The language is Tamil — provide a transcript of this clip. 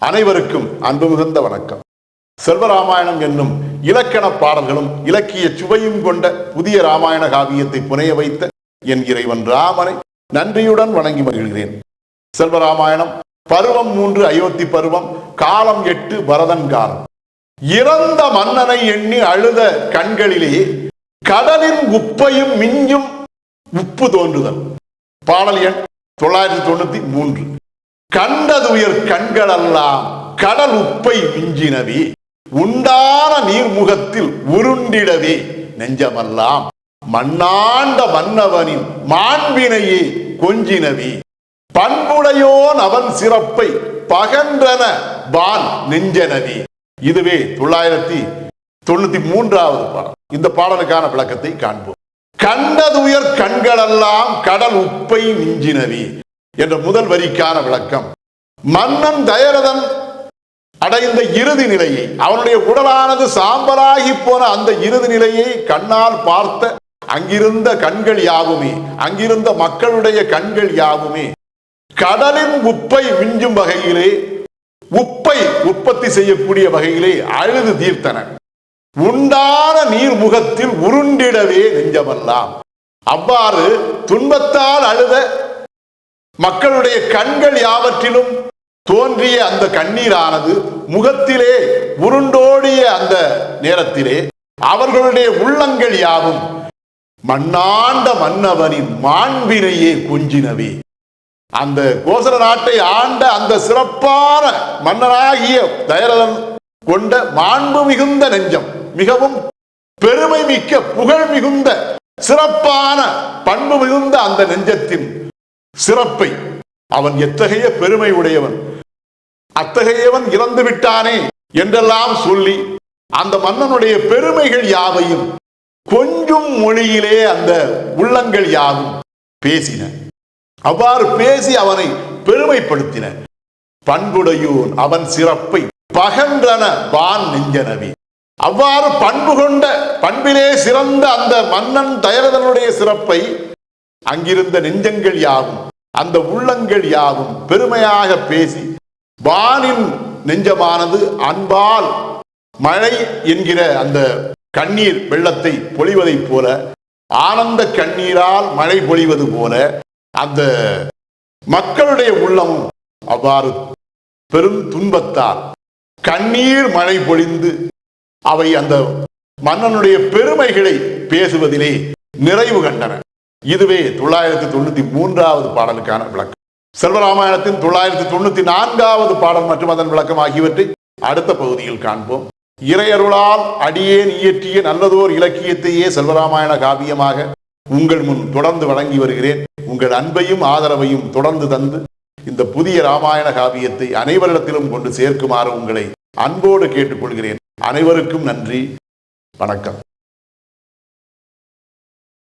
அனைவருக்கும் அன்பு மிகுந்த வணக்கம். செல்வராமாயணம் என்னும் இலக்கண பாடல்களும் இலக்கிய சுவையும் கொண்ட புதிய ராமாயண காவியத்தை புனைய வைத்த என் இறைவன் ராமனை நன்றியுடன் வணங்கி மகிழ்கிறேன். செல்வராமாயணம் பருவம் 3 அயோத்தி பருவம், காலம் 8 பரதன் காலம். இறந்த மன்னனை எண்ணி அழுத கண்களிலே கடலின் உப்பையும் மிஞ்சும் உப்பு தோன்றுதல். பாடல் எண் 993. கண்டதுயர் கண்களெல்லாம் கடல் உப்பை மிஞ்சினவே, உண்டான நீர்முகத்தில் உருண்டிடவே நெஞ்சமெல்லாம் மண்ணாண்ட மன்னவனின் மாண்பினையே கொஞ்சினவே, பண்புடையோன் அவன் சிறப்பை பகன்றன வான் நெஞ்சனவே. இதுவே 993வது பாடல். இந்த பாடலுக்கான விளக்கத்தை காண்போம். கண்டதுயர் கண்களெல்லாம் கடல் உப்பை மிஞ்சினவே என்ற முதல் வரிக்கான விளக்கம், மன்னன் தயரதன் அடைந்த இறுதி நிலையை, அவனுடைய உடலானது சாம்பலாகி போன அந்த இறுதி நிலையை கண்ணால் பார்த்த அங்கிருந்த கண்கள் யாவுமே, அங்கிருந்த மக்களுடைய கண்கள் யாவுமே கடலின் உப்பை மிஞ்சும் வகையிலே, உப்பை உற்பத்தி செய்யக்கூடிய வகையிலே அழுது தீர்த்தன. உண்டான நீர்முகத்தில் உருண்டிடவே நெஞ்சமெல்லாம். அவ்வாறு துன்பத்தால் அழுத மக்களுடைய கண்கள் யாவற்றிலும் தோன்றிய அந்த கண்ணீரானது முகத்திலே உருண்டோடிய அந்த நேரத்திலே அவர்களுடைய உள்ளங்கள் யாவும் மண்ணாண்ட மன்னவனின் மாண்பினையே கொஞ்சினவே. அந்த கோசல நாட்டை ஆண்ட அந்த சிறப்பான மன்னனாகிய தயரதன் கொண்ட மாண்பு மிகுந்த நெஞ்சம், மிகவும் பெருமை மிக்க புகழ் மிகுந்த சிறப்பான பண்பு மிகுந்த அந்த நெஞ்சத்தின் சிறப்பை, அவன் எத்தகைய பெருமை உடையவன், அத்தகையவன் இறந்து விட்டானே என்றெல்லாம் சொல்லி அந்த மன்னனுடைய பெருமைகள் யாவையும் கொஞ்சம் மொழியிலே அந்த உள்ளங்கள் யாவும் பேசின. அவ்வாறு பேசி அவனை பெருமைப்படுத்தின. பண்புடையோன் அவன் சிறப்பை பகன்றன வான் நெஞ்சனவே. அவ்வாறு பண்பு கொண்ட, பண்பிலே சிறந்த அந்த மன்னன் தயரதனுடைய சிறப்பை அங்கிருந்த நெஞ்சங்கள் யாவும், அந்த உள்ளங்கள் யாவும் பெருமையாக பேசி, வானின் நெஞ்சமானது அன்பால் மழை என்கிற அந்த கண்ணீர் வெள்ளத்தை பொழிவதைப் போல, ஆனந்த கண்ணீரால் மழை பொழிவது போல அந்த மக்களுடைய உள்ளமும் அவ்வாறு பெரும் துன்பத்தால் கண்ணீர் மழை பொழிந்து அவை அந்த மன்னனுடைய பெருமைகளை பேசுவதிலே நிறைவு கண்டன. இதுவே 993வது பாடலுக்கான விளக்கம். செல்வராமாயணத்தின் 994வது பாடல் மற்றும் அதன் விளக்கம் ஆகியவற்றை அடுத்த பகுதியில் காண்போம். இறையருளால் அடியேன் இயற்றிய நல்லதோர் இலக்கியத்தையே செல்வராமாயண காவியமாக உங்கள் முன் தொடர்ந்து வழங்கி வருகிறேன். உங்கள் அன்பையும் ஆதரவையும் தொடர்ந்து தந்து இந்த புதிய ராமாயண காவியத்தை அனைவரிடத்திலும் கொண்டு சேர்க்குமாறு உங்களை அன்போடு கேட்டுக்கொள்கிறேன். அனைவருக்கும் நன்றி, வணக்கம்.